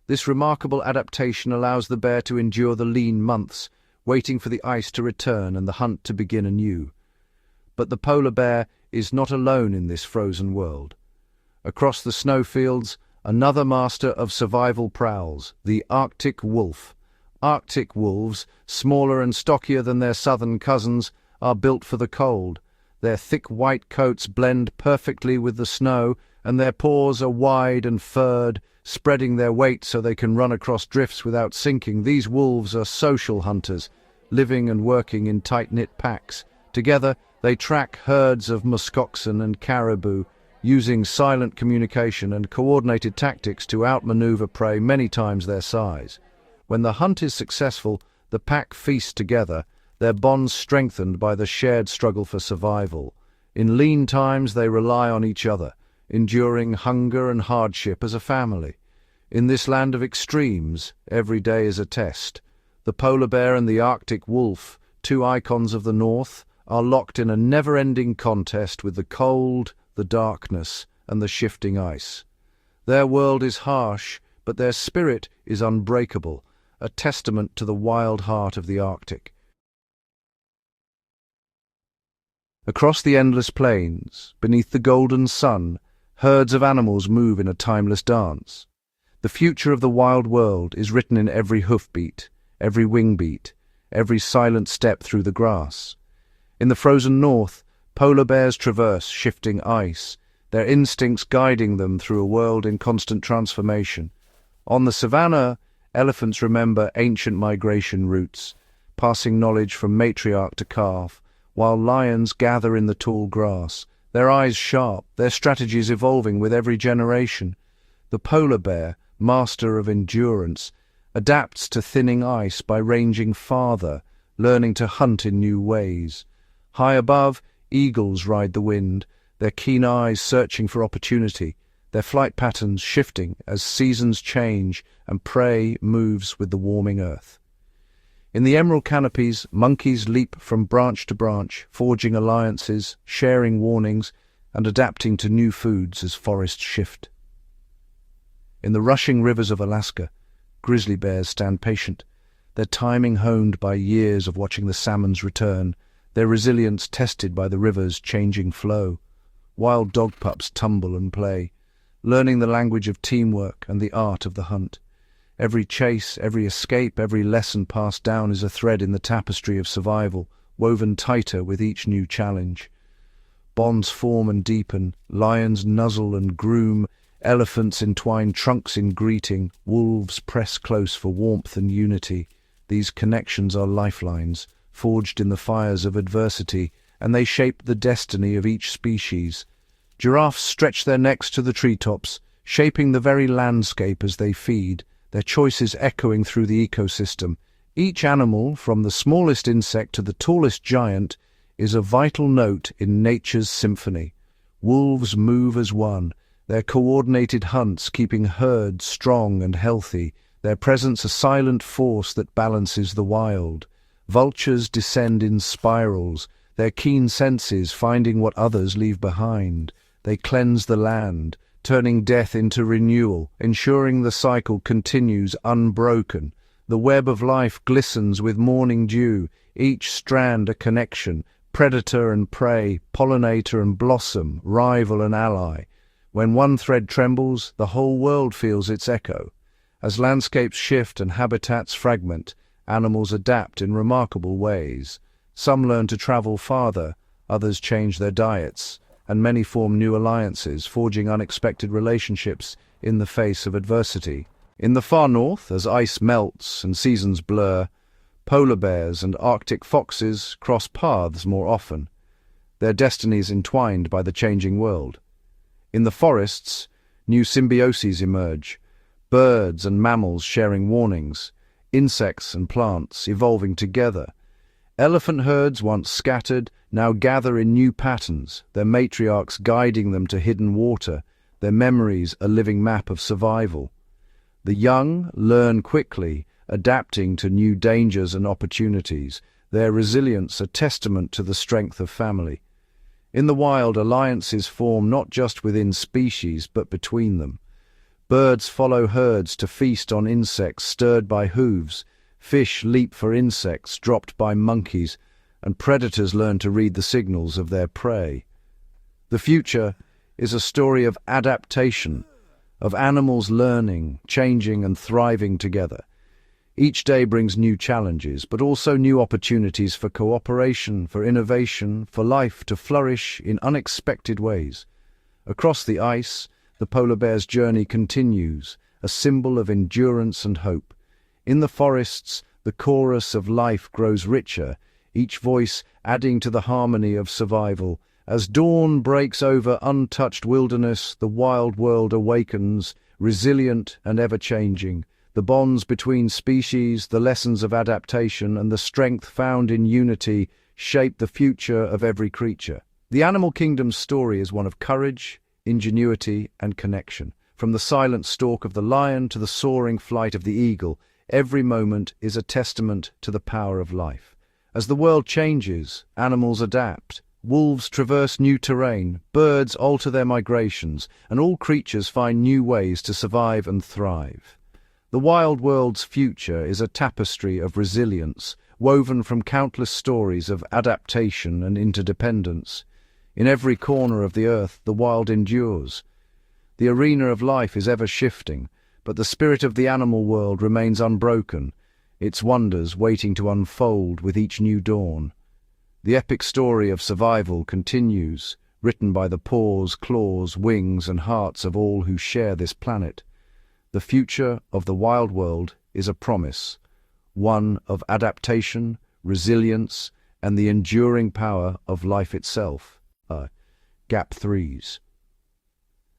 This remarkable adaptation allows the bear to endure the lean months, waiting for the ice to return and the hunt to begin anew. But the polar bear is not alone in this frozen world. Across the snowfields, another master of survival prowls, the Arctic wolf. Arctic wolves, smaller and stockier than their southern cousins, are built for the cold. Their thick white coats blend perfectly with the snow, and their paws are wide and furred, spreading their weight so they can run across drifts without sinking. These wolves are social hunters, living and working in tight-knit packs. Together, they track herds of muskoxen and caribou, using silent communication and coordinated tactics to outmaneuver prey many times their size. When the hunt is successful, the pack feast together, their bonds strengthened by the shared struggle for survival. In lean times, they rely on each other, enduring hunger and hardship as a family. In this land of extremes, every day is a test. The polar bear and the Arctic wolf, two icons of the North, are locked in a never-ending contest with the cold, the darkness, and the shifting ice. Their world is harsh, but their spirit is unbreakable, a testament to the wild heart of the Arctic. Across the endless plains, beneath the golden sun, herds of animals move in a timeless dance. The future of the wild world is written in every hoofbeat, every wingbeat, every silent step through the grass. In the frozen north, polar bears traverse shifting ice, their instincts guiding them through a world in constant transformation. On the savannah, elephants remember ancient migration routes, passing knowledge from matriarch to calf, while lions gather in the tall grass, their eyes sharp, their strategies evolving with every generation. The polar bear, master of endurance, adapts to thinning ice by ranging farther, learning to hunt in new ways. High above, eagles ride the wind, their keen eyes searching for opportunity, their flight patterns shifting as seasons change and prey moves with the warming earth. In the emerald canopies, monkeys leap from branch to branch, forging alliances, sharing warnings, and adapting to new foods as forests shift. In the rushing rivers of Alaska, grizzly bears stand patient, their timing honed by years of watching the salmon's return, their resilience tested by the river's changing flow. Wild dog pups tumble and play, learning the language of teamwork and the art of the hunt. Every chase, every escape, every lesson passed down is a thread in the tapestry of survival, woven tighter with each new challenge. Bonds form and deepen, lions nuzzle and groom, elephants entwine trunks in greeting, wolves press close for warmth and unity. These connections are lifelines, forged in the fires of adversity, and they shape the destiny of each species. Giraffes stretch their necks to the treetops, shaping the very landscape as they feed, their choices echoing through the ecosystem. Each animal, from the smallest insect to the tallest giant, is a vital note in nature's symphony. Wolves move as one, their coordinated hunts keeping herds strong and healthy, their presence a silent force that balances the wild. Vultures descend in spirals, their keen senses finding what others leave behind. They cleanse the land, turning death into renewal, ensuring the cycle continues unbroken. The web of life glistens with morning dew, each strand a connection, predator and prey, pollinator and blossom, rival and ally. When one thread trembles, the whole world feels its echo. As landscapes shift and habitats fragment, animals adapt in remarkable ways. Some learn to travel farther, others change their diets, and many form new alliances, forging unexpected relationships in the face of adversity. In the far north, as ice melts and seasons blur, polar bears and Arctic foxes cross paths more often, their destinies entwined by the changing world. In the forests, new symbioses emerge, birds and mammals sharing warnings, insects and plants evolving together. Elephant herds, once scattered, now gather in new patterns, their matriarchs guiding them to hidden water, their memories a living map of survival. The young learn quickly, adapting to new dangers and opportunities, their resilience a testament to the strength of family. In the wild, alliances form not just within species but between them. Birds follow herds to feast on insects stirred by hooves, fish leap for insects dropped by monkeys, and predators learn to read the signals of their prey. The future is a story of adaptation, of animals learning, changing, and thriving together. Each day brings new challenges, but also new opportunities for cooperation, for innovation, for life to flourish in unexpected ways. Across the ice, the polar bear's journey continues, a symbol of endurance and hope. In the forests, the chorus of life grows richer, each voice adding to the harmony of survival. As dawn breaks over untouched wilderness, the wild world awakens, resilient and ever-changing. The bonds between species, the lessons of adaptation, and the strength found in unity shape the future of every creature. The animal kingdom's story is one of courage, ingenuity, and connection. From the silent stalk of the lion to the soaring flight of the eagle, every moment is a testament to the power of life. As the world changes, animals adapt. Wolves traverse new terrain, birds alter their migrations, and all creatures find new ways to survive and thrive. The wild world's future is a tapestry of resilience, woven from countless stories of adaptation and interdependence. In every corner of the earth, the wild endures. The arena of life is ever shifting, but the spirit of the animal world remains unbroken, its wonders waiting to unfold with each new dawn. The epic story of survival continues, written by the paws, claws, wings, and hearts of all who share this planet. The future of the wild world is a promise, one of adaptation, resilience, and the enduring power of life itself. Gap 3s.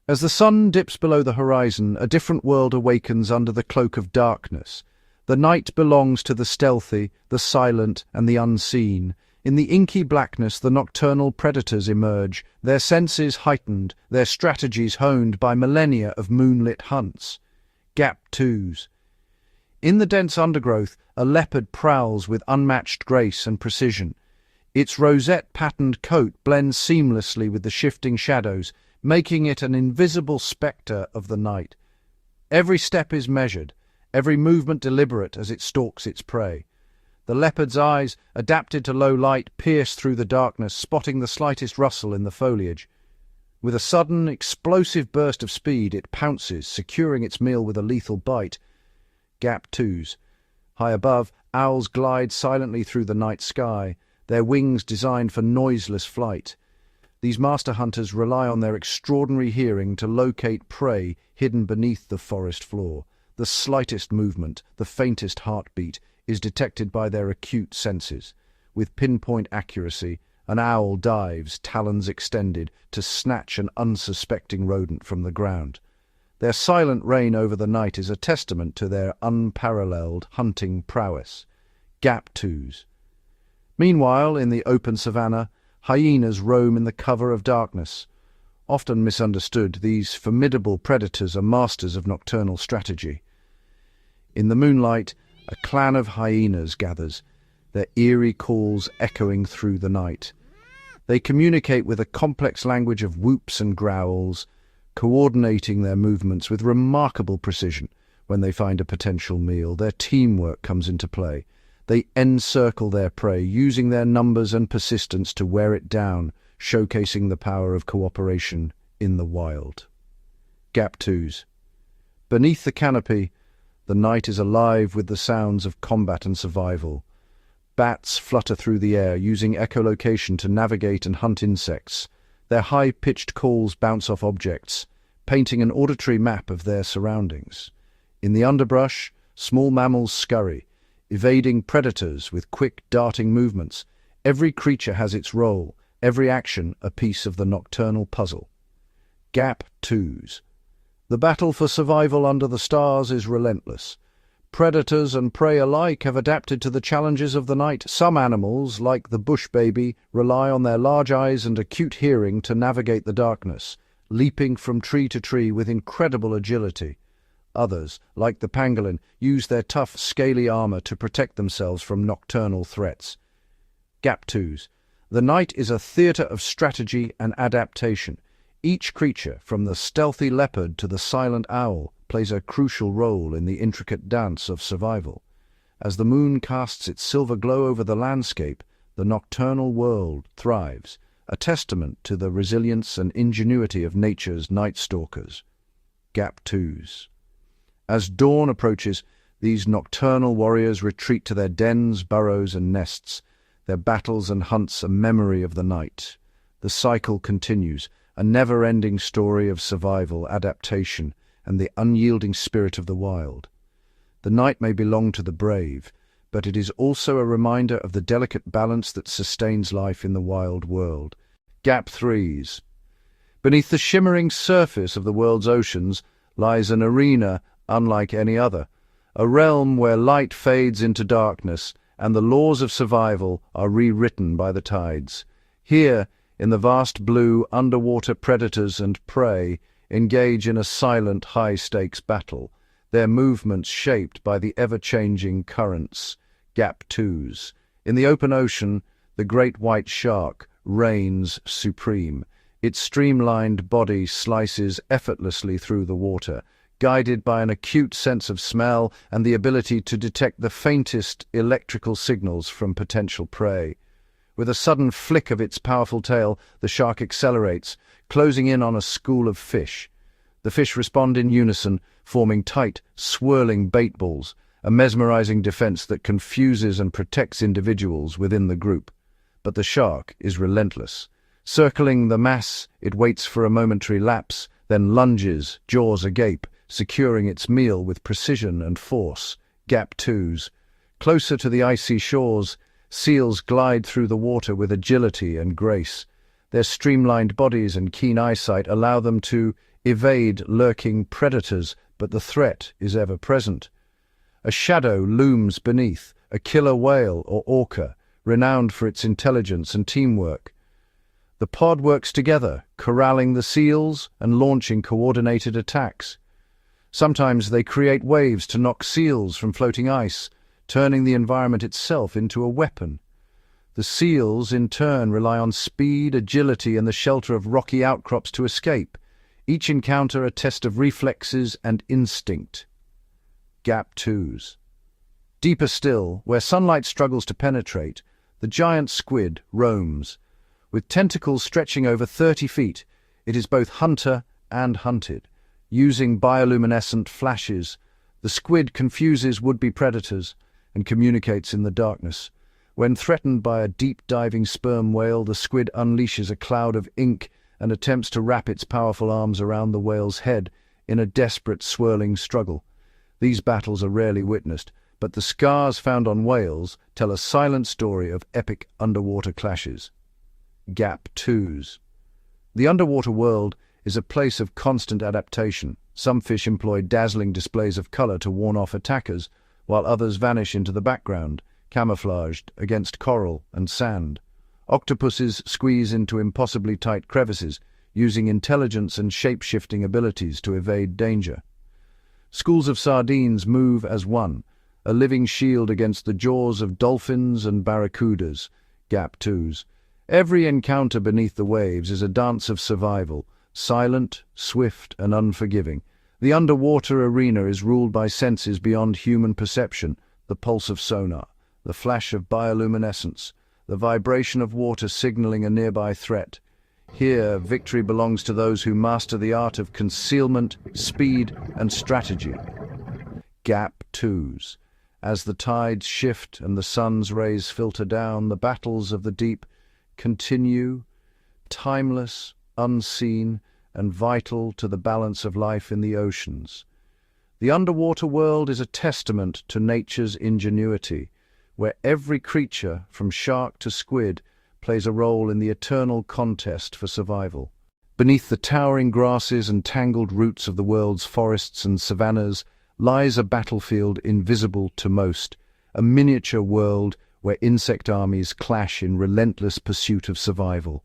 As the sun dips below the horizon, a different world awakens under the cloak of darkness. The night belongs to the stealthy, the silent, and the unseen. In the inky blackness, the nocturnal predators emerge, their senses heightened, their strategies honed by millennia of moonlit hunts. Gap 2s. In the dense undergrowth, a leopard prowls with unmatched grace and precision. Its rosette-patterned coat blends seamlessly with the shifting shadows, making it an invisible spectre of the night. Every step is measured, every movement deliberate as it stalks its prey. The leopard's eyes, adapted to low light, pierce through the darkness, spotting the slightest rustle in the foliage. With a sudden, explosive burst of speed, it pounces, securing its meal with a lethal bite. Gap 2s. High above, owls glide silently through the night sky, their wings designed for noiseless flight. These master hunters rely on their extraordinary hearing to locate prey hidden beneath the forest floor. The slightest movement, the faintest heartbeat, is detected by their acute senses. With pinpoint accuracy, an owl dives, talons extended, to snatch an unsuspecting rodent from the ground. Their silent reign over the night is a testament to their unparalleled hunting prowess. Gap 2s. Meanwhile, in the open savanna, hyenas roam in the cover of darkness. Often misunderstood, these formidable predators are masters of nocturnal strategy. In the moonlight, a clan of hyenas gathers, their eerie calls echoing through the night. They communicate with a complex language of whoops and growls, coordinating their movements with remarkable precision. When they find a potential meal, their teamwork comes into play. They encircle their prey, using their numbers and persistence to wear it down, showcasing the power of cooperation in the wild. Gap 2s. Beneath the canopy, the night is alive with the sounds of combat and survival. Bats flutter through the air, using echolocation to navigate and hunt insects. Their high-pitched calls bounce off objects, painting an auditory map of their surroundings. In the underbrush, small mammals scurry, evading predators with quick, darting movements. Every creature has its role, every action a piece of the nocturnal puzzle. Gap 2s. The battle for survival under the stars is relentless. Predators and prey alike have adapted to the challenges of the night. Some animals, like the bush baby, rely on their large eyes and acute hearing to navigate the darkness, leaping from tree to tree with incredible agility. Others, like the pangolin, use their tough, scaly armor to protect themselves from nocturnal threats. Gap 2s. The night is a theatre of strategy and adaptation. Each creature, from the stealthy leopard to the silent owl, plays a crucial role in the intricate dance of survival. As the moon casts its silver glow over the landscape, the nocturnal world thrives, a testament to the resilience and ingenuity of nature's night stalkers. Gap 2s. As dawn approaches, these nocturnal warriors retreat to their dens, burrows, and nests, their battles and hunts a memory of the night. The cycle continues, a never-ending story of survival, adaptation, and the unyielding spirit of the wild. The night may belong to the brave, but it is also a reminder of the delicate balance that sustains life in the wild world. Gap 3s. Beneath the shimmering surface of the world's oceans lies an arena unlike any other, a realm where light fades into darkness and the laws of survival are rewritten by the tides. Here, in the vast blue, underwater predators and prey engage in a silent, high-stakes battle, their movements shaped by the ever-changing currents. Gap 2s. In the open ocean, the great white shark reigns supreme. Its streamlined body slices effortlessly through the water, guided by an acute sense of smell and the ability to detect the faintest electrical signals from potential prey. With a sudden flick of its powerful tail, the shark accelerates, closing in on a school of fish. The fish respond in unison, forming tight, swirling bait balls, a mesmerizing defense that confuses and protects individuals within the group. But the shark is relentless. Circling the mass, it waits for a momentary lapse, then lunges, jaws agape, securing its meal with precision and force. Gap 2s. Closer to the icy shores, seals glide through the water with agility and grace. Their streamlined bodies and keen eyesight allow them to evade lurking predators, but the threat is ever present. A shadow looms beneath, a killer whale or orca, renowned for its intelligence and teamwork. The pod works together, corralling the seals and launching coordinated attacks. Sometimes they create waves to knock seals from floating ice, turning the environment itself into a weapon. The seals, in turn, rely on speed, agility, and the shelter of rocky outcrops to escape, each encounter a test of reflexes and instinct. Gap 2s. Deeper still, where sunlight struggles to penetrate, the giant squid roams. With tentacles stretching over 30 feet, it is both hunter and hunted. Using bioluminescent flashes, the squid confuses would-be predators and communicates in the darkness. When threatened by a deep-diving sperm whale, the squid unleashes a cloud of ink and attempts to wrap its powerful arms around the whale's head in a desperate, swirling struggle. These battles are rarely witnessed, but the scars found on whales tell a silent story of epic underwater clashes. Gap 2s. The underwater world is a place of constant adaptation. Some fish employ dazzling displays of color to warn off attackers, while others vanish into the background, camouflaged against coral and sand. Octopuses squeeze into impossibly tight crevices, using intelligence and shape-shifting abilities to evade danger. Schools of sardines move as one, a living shield against the jaws of dolphins and barracudas. Gap 2s. Every encounter beneath the waves is a dance of survival, silent, swift, and unforgiving. The underwater arena is ruled by senses beyond human perception: the pulse of sonar, the flash of bioluminescence, the vibration of water signaling a nearby threat. Here, victory belongs to those who master the art of concealment, speed, and strategy. Gap 2s. As the tides shift and the sun's rays filter down, the battles of the deep continue, timeless, unseen, and vital to the balance of life in the oceans. The underwater world is a testament to nature's ingenuity, where every creature, from shark to squid, plays a role in the eternal contest for survival. Beneath the towering grasses and tangled roots of the world's forests and savannas lies a battlefield invisible to most, a miniature world where insect armies clash in relentless pursuit of survival.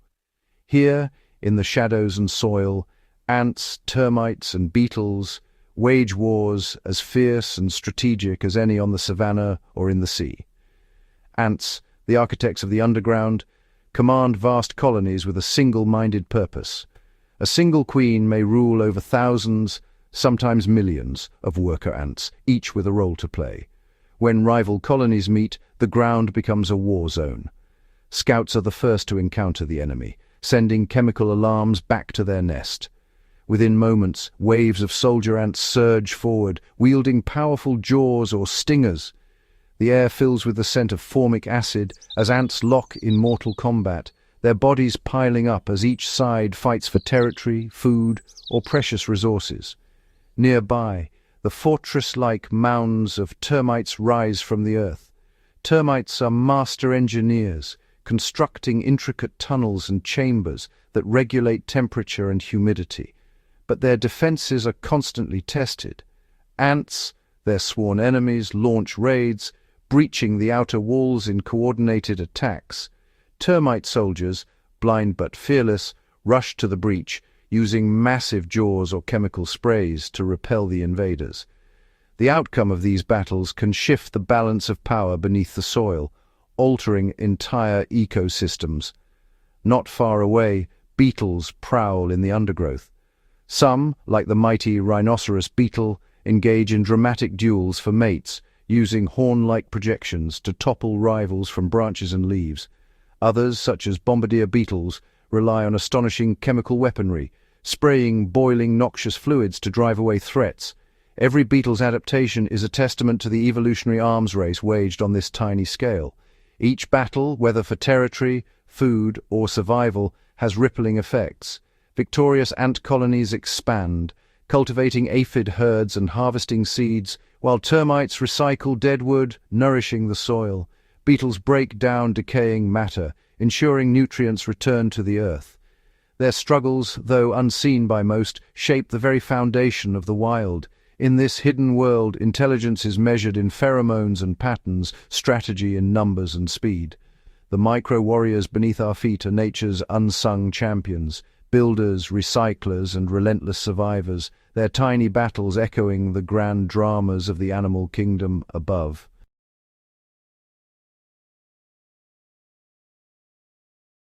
Here, in the shadows and soil, ants, termites, and beetles wage wars as fierce and strategic as any on the savanna or in the sea. Ants, the architects of the underground, command vast colonies with a single-minded purpose. A single queen may rule over thousands, sometimes millions, of worker ants, each with a role to play. When rival colonies meet, the ground becomes a war zone. Scouts are the first to encounter the enemy, sending chemical alarms back to their nest. Within moments, waves of soldier ants surge forward, wielding powerful jaws or stingers. The air fills with the scent of formic acid as ants lock in mortal combat, their bodies piling up as each side fights for territory, food, or precious resources. Nearby, the fortress-like mounds of termites rise from the earth. Termites are master engineers, constructing intricate tunnels and chambers that regulate temperature and humidity. But their defenses are constantly tested. Ants, their sworn enemies, launch raids, breaching the outer walls in coordinated attacks. Termite soldiers, blind but fearless, rush to the breach, using massive jaws or chemical sprays to repel the invaders. The outcome of these battles can shift the balance of power beneath the soil, altering entire ecosystems. Not far away, beetles prowl in the undergrowth. Some, like the mighty rhinoceros beetle, engage in dramatic duels for mates, using horn-like projections to topple rivals from branches and leaves. Others, such as bombardier beetles, rely on astonishing chemical weaponry, spraying boiling noxious fluids to drive away threats. Every beetle's adaptation is a testament to the evolutionary arms race waged on this tiny scale. Each battle, whether for territory, food, or survival, has rippling effects. Victorious ant colonies expand, cultivating aphid herds and harvesting seeds, while termites recycle dead wood, nourishing the soil. Beetles break down decaying matter, ensuring nutrients return to the earth. Their struggles, though unseen by most, shape the very foundation of the wild. In this hidden world, intelligence is measured in pheromones and patterns, strategy in numbers and speed. The micro-warriors beneath our feet are nature's unsung champions, builders, recyclers, and relentless survivors, their tiny battles echoing the grand dramas of the animal kingdom above.